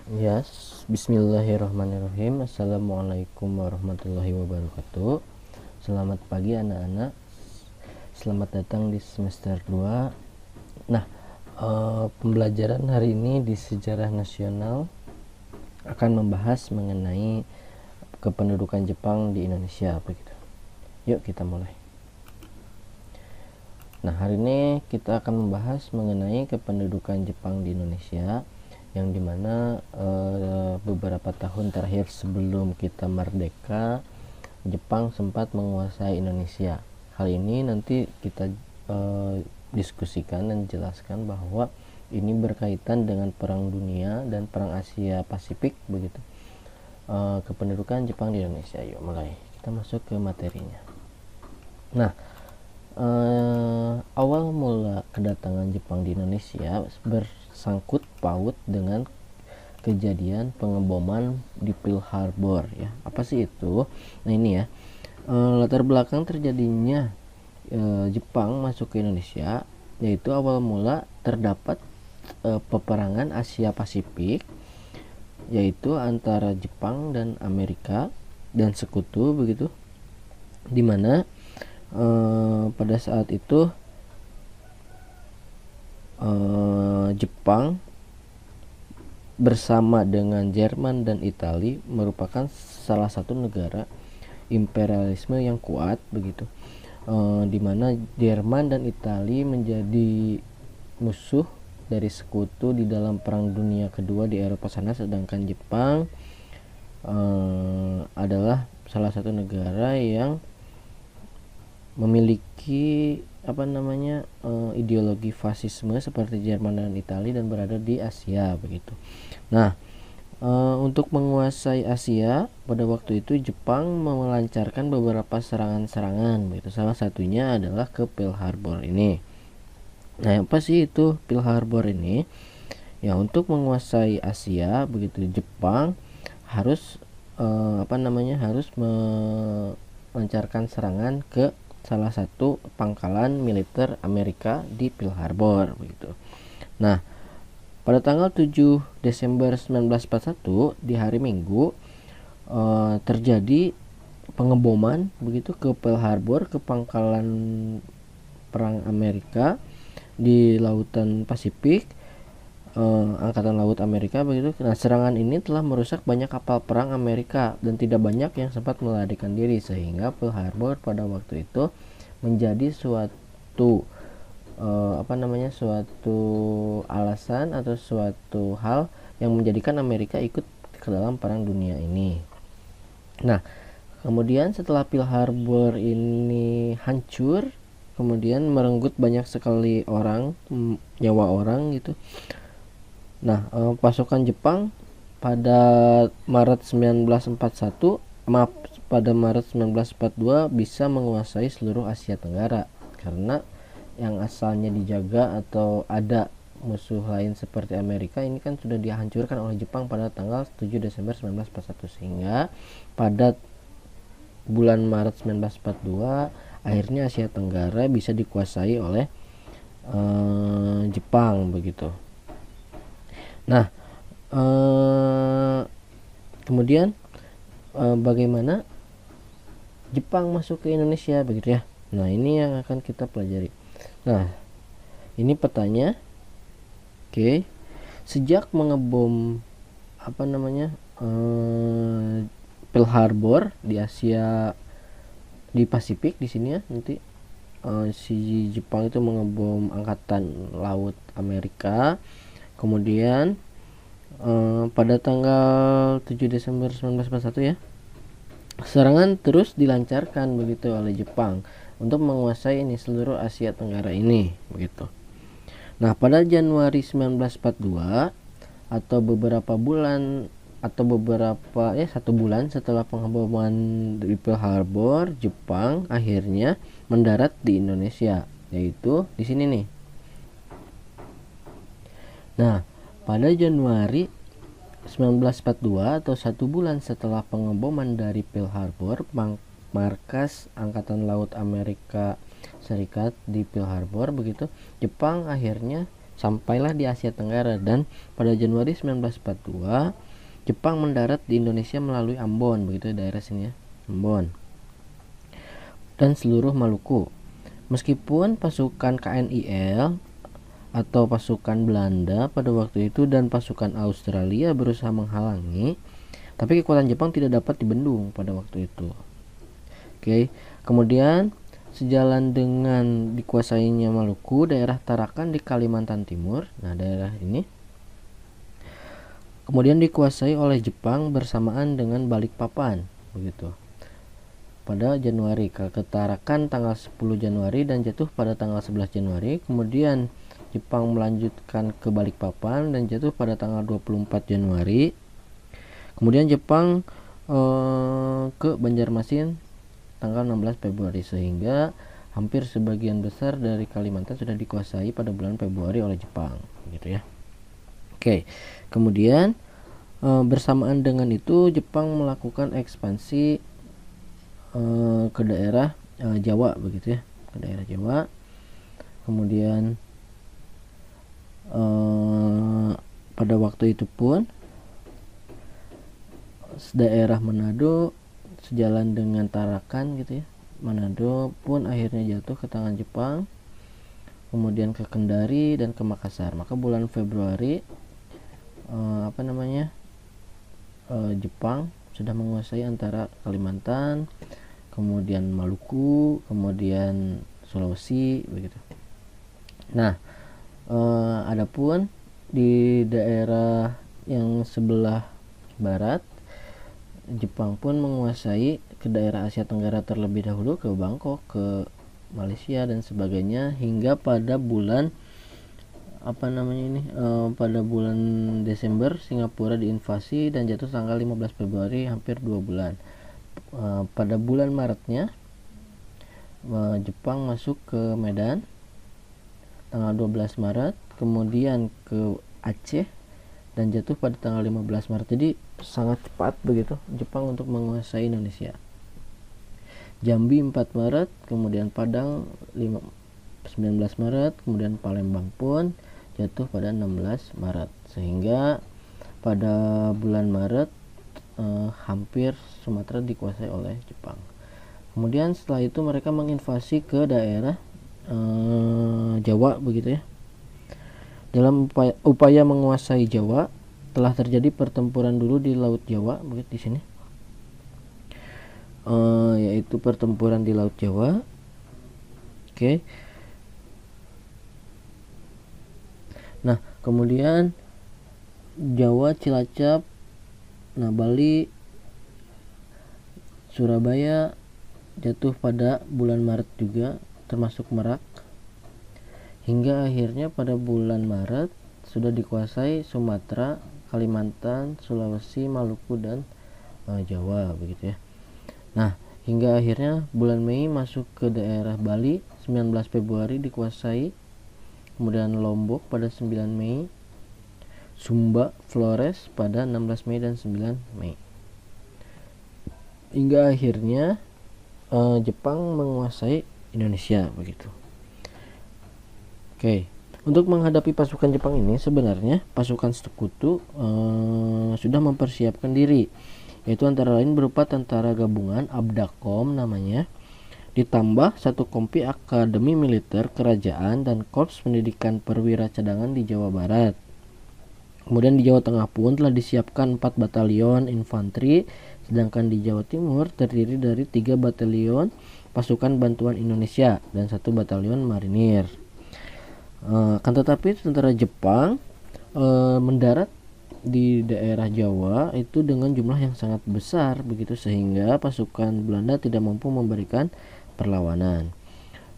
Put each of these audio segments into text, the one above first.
Bismillahirrahmanirrahim. Assalamualaikum warahmatullahi wabarakatuh. Selamat pagi anak-anak. Selamat datang di semester 2. Nah, pembelajaran hari ini di sejarah nasional akan membahas mengenai kependudukan Jepang di Indonesia begitu. Yuk kita mulai. Nah, hari ini kita akan membahas mengenai kependudukan Jepang di Indonesia, yang dimana beberapa tahun terakhir sebelum kita merdeka, Jepang sempat menguasai Indonesia. Hal ini nanti kita diskusikan dan jelaskan bahwa ini berkaitan dengan Perang Dunia dan Perang Asia Pasifik begitu. Kependudukan Jepang di Indonesia. Yuk mulai, kita masuk ke materinya. Nah, awal mula kedatangan Jepang di Indonesia bersangkut paut dengan kejadian pengeboman di Pearl Harbor ya. Apa sih itu? Nah ini ya, latar belakang terjadinya Jepang masuk ke Indonesia, yaitu awal mula terdapat peperangan Asia Pasifik, yaitu antara Jepang dan Amerika dan sekutu begitu, dimana pada saat itu Jepang bersama dengan Jerman dan Italia merupakan salah satu negara imperialisme yang kuat begitu, dimana Jerman dan Italia menjadi musuh dari sekutu di dalam Perang Dunia Kedua di Eropa sana, sedangkan Jepang adalah salah satu negara yang memiliki ideologi fasisme seperti Jerman dan Italia dan berada di Asia begitu. Nah, untuk menguasai Asia pada waktu itu Jepang melancarkan beberapa serangan-serangan begitu. Salah satunya adalah ke Pearl Harbor ini. Nah, apa sih itu Pearl Harbor ini? Ya, untuk menguasai Asia begitu, Jepang harus harus melancarkan serangan ke salah satu pangkalan militer Amerika di Pearl Harbor begitu. Nah, pada tanggal 7 Desember 1941 di hari Minggu terjadi pengeboman begitu ke Pearl Harbor, ke pangkalan perang Amerika di Lautan Pasifik, Angkatan Laut Amerika begitu. Nah, serangan ini telah merusak banyak kapal perang Amerika dan tidak banyak yang sempat melarikan diri, sehingga Pearl Harbor pada waktu itu menjadi suatu suatu alasan atau suatu hal yang menjadikan Amerika ikut ke dalam Perang Dunia ini. Nah, kemudian setelah Pearl Harbor ini hancur, kemudian merenggut banyak sekali nyawa orang gitu. Nah, pasukan Jepang pada Maret 1942 bisa menguasai seluruh Asia Tenggara, karena yang asalnya dijaga atau ada musuh lain seperti Amerika ini kan sudah dihancurkan oleh Jepang pada tanggal 7 Desember 1941, sehingga pada bulan Maret 1942 akhirnya Asia Tenggara bisa dikuasai oleh Jepang begitu. Nah, kemudian bagaimana Jepang masuk ke Indonesia begitu ya. Nah, ini yang akan kita pelajari. Nah, ini petanya. Oke. Sejak mengebom Pearl Harbor di Asia, di Pasifik di sini ya, nanti si Jepang itu mengebom angkatan laut Amerika. Kemudian pada tanggal 7 Desember 1941 ya, serangan terus dilancarkan begitu oleh Jepang untuk menguasai ini seluruh Asia Tenggara ini begitu. Nah, pada Januari 1942 atau satu bulan setelah pengeboman di Pearl Harbor, Jepang akhirnya mendarat di Indonesia, yaitu di sini nih. Nah, pada Januari 1942 atau satu bulan setelah pengeboman dari Pearl Harbor, markas Angkatan Laut Amerika Serikat di Pearl Harbor begitu, Jepang akhirnya sampailah di Asia Tenggara, dan pada Januari 1942 Jepang mendarat di Indonesia melalui Ambon, begitu daerah sini ya, Ambon, dan seluruh Maluku. Meskipun pasukan KNIL atau pasukan Belanda pada waktu itu dan pasukan Australia berusaha menghalangi, tapi kekuatan Jepang tidak dapat dibendung pada waktu itu. Oke, kemudian sejalan dengan dikuasainya Maluku, daerah Tarakan di Kalimantan Timur, nah daerah ini kemudian dikuasai oleh Jepang bersamaan dengan Balikpapan, begitu. Pada Januari ke Tarakan tanggal 10 Januari dan jatuh pada tanggal 11 Januari. Kemudian Jepang melanjutkan ke Balikpapan dan jatuh pada tanggal 24 Januari. Kemudian Jepang ke Banjarmasin tanggal 16 Februari, sehingga hampir sebagian besar dari Kalimantan sudah dikuasai pada bulan Februari oleh Jepang, gitu ya. Oke, kemudian bersamaan dengan itu Jepang melakukan ekspansi ke daerah Jawa, begitu ya, ke daerah Jawa. Kemudian pada waktu itu pun daerah Manado sejalan dengan Tarakan, gitu ya, Manado pun akhirnya jatuh ke tangan Jepang, kemudian ke Kendari dan ke Makassar. Maka bulan Februari Jepang sudah menguasai antara Kalimantan, kemudian Maluku, kemudian Sulawesi, begitu. Nah, adapun di daerah yang sebelah barat, Jepang pun menguasai ke daerah Asia Tenggara terlebih dahulu, ke Bangkok, ke Malaysia dan sebagainya, hingga pada bulan pada bulan Desember Singapura diinvasi dan jatuh tanggal 15 Februari, hampir 2 bulan. Pada bulan Maretnya Jepang masuk ke Medan tanggal 12 Maret, kemudian ke Aceh dan jatuh pada tanggal 15 Maret. Jadi sangat cepat begitu Jepang untuk menguasai Indonesia. Jambi 4 Maret, kemudian Padang 19 Maret, kemudian Palembang pun jatuh pada 16 Maret. Sehingga pada bulan Maret hampir Sumatera dikuasai oleh Jepang. Kemudian setelah itu mereka menginvasi ke daerah Jawa, begitu ya. Dalam upaya menguasai Jawa telah terjadi pertempuran dulu di Laut Jawa, begitu di sini, yaitu pertempuran di Laut Jawa. Oke. Nah, kemudian Jawa, Cilacap, Bali, Surabaya jatuh pada bulan Maret juga, termasuk Merak, hingga akhirnya pada bulan Maret sudah dikuasai Sumatera, Kalimantan, Sulawesi, Maluku, dan Jawa, begitu ya. Nah, hingga akhirnya bulan Mei masuk ke daerah Bali, 19 Februari dikuasai, kemudian Lombok pada 9 Mei, Sumba, Flores pada 16 Mei dan 9 Mei. Hingga akhirnya Jepang menguasai Indonesia, begitu. Oke. Untuk menghadapi pasukan Jepang ini, sebenarnya pasukan sekutu sudah mempersiapkan diri, yaitu antara lain berupa tentara gabungan Abdakom namanya, ditambah satu kompi akademi militer kerajaan dan korps pendidikan perwira cadangan di Jawa Barat. Kemudian di Jawa Tengah pun telah disiapkan 4 batalion infanteri, sedangkan di Jawa Timur terdiri dari 3 batalion pasukan bantuan Indonesia dan 1 batalion marinir. Kan tetapi tentara Jepang mendarat di daerah Jawa itu dengan jumlah yang sangat besar, begitu, sehingga pasukan Belanda tidak mampu memberikan perlawanan.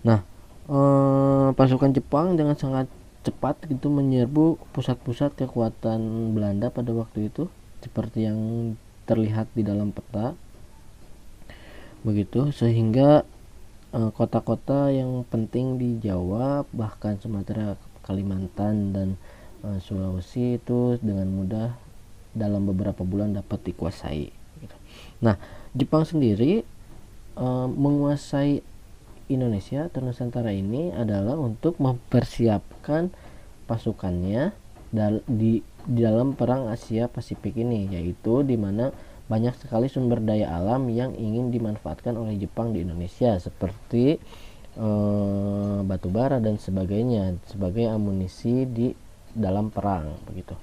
Nah, pasukan Jepang dengan sangat cepat gitu menyerbu pusat-pusat kekuatan Belanda pada waktu itu, seperti yang terlihat di dalam peta, begitu, sehingga kota-kota yang penting di Jawa, bahkan Sumatera, Kalimantan, dan Sulawesi itu dengan mudah dalam beberapa bulan dapat dikuasai, gitu. Nah, Jepang sendiri menguasai Indonesia atau Nusantara ini adalah untuk mempersiapkan pasukannya di dalam perang Asia Pasifik ini, yaitu di mana banyak sekali sumber daya alam yang ingin dimanfaatkan oleh Jepang di Indonesia seperti batu bara dan sebagainya sebagai amunisi di dalam perang begitu.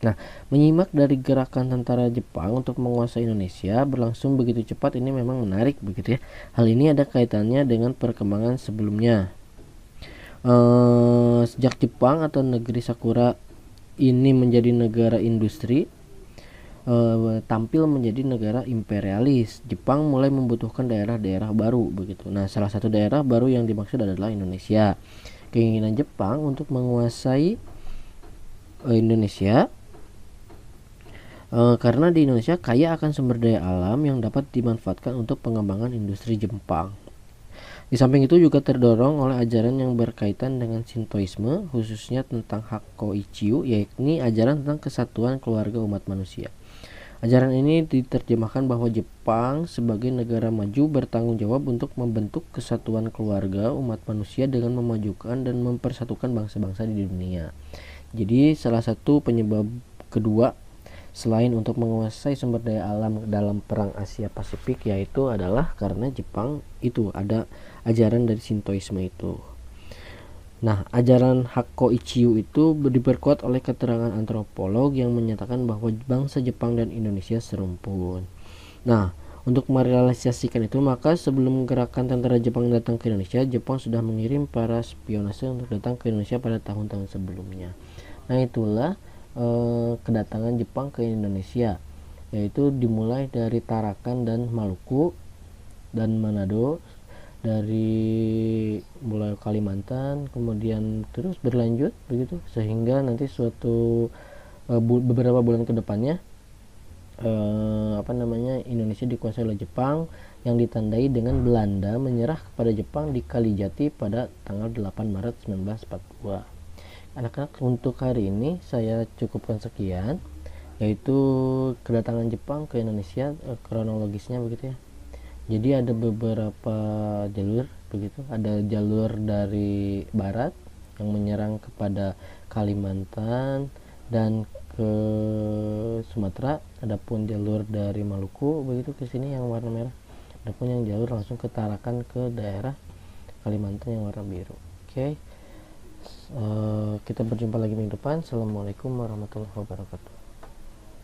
Nah, menyimak dari gerakan tentara Jepang untuk menguasai Indonesia berlangsung begitu cepat ini memang menarik begitu ya. Hal ini ada kaitannya dengan perkembangan sebelumnya. Sejak Jepang atau negeri Sakura ini menjadi negara industri, tampil menjadi negara imperialis, Jepang mulai membutuhkan daerah-daerah baru begitu. Nah, salah satu daerah baru yang dimaksud adalah Indonesia. Keinginan Jepang untuk menguasai Indonesia karena di Indonesia kaya akan sumber daya alam yang dapat dimanfaatkan untuk pengembangan industri Jepang. Di samping itu juga terdorong oleh ajaran yang berkaitan dengan Shintoisme, khususnya tentang Hakko-Ichiu, yakni ajaran tentang kesatuan keluarga umat manusia. Ajaran ini diterjemahkan bahwa Jepang sebagai negara maju bertanggung jawab untuk membentuk kesatuan keluarga umat manusia dengan memajukan dan mempersatukan bangsa-bangsa di dunia. Jadi salah satu penyebab kedua selain untuk menguasai sumber daya alam dalam perang Asia Pasifik yaitu adalah karena Jepang itu ada ajaran dari Shintoisme itu. Nah, ajaran Hakko-Ichiu itu diperkuat oleh keterangan antropolog yang menyatakan bahwa bangsa Jepang dan Indonesia serumpun. Nah, untuk merealisasikan itu maka sebelum gerakan tentara Jepang datang ke Indonesia, Jepang sudah mengirim para spionase untuk datang ke Indonesia pada tahun-tahun sebelumnya. Nah, itulah kedatangan Jepang ke Indonesia, yaitu dimulai dari Tarakan dan Maluku dan Manado, dari mulai Kalimantan kemudian terus berlanjut begitu sehingga nanti suatu beberapa bulan ke depannya Indonesia dikuasai oleh Jepang yang ditandai dengan Belanda menyerah kepada Jepang di Kalijati pada tanggal 8 Maret 1942. Anak-anak, untuk hari ini saya cukupkan sekian, yaitu kedatangan Jepang ke Indonesia, kronologisnya begitu ya. Jadi ada beberapa jalur begitu, ada jalur dari barat yang menyerang kepada Kalimantan dan ke Sumatera, adapun jalur dari Maluku begitu ke sini yang warna merah, adapun yang jalur langsung ke Tarakan ke daerah Kalimantan yang warna biru. Oke. Kita berjumpa lagi minggu depan. Assalamualaikum warahmatullahi wabarakatuh.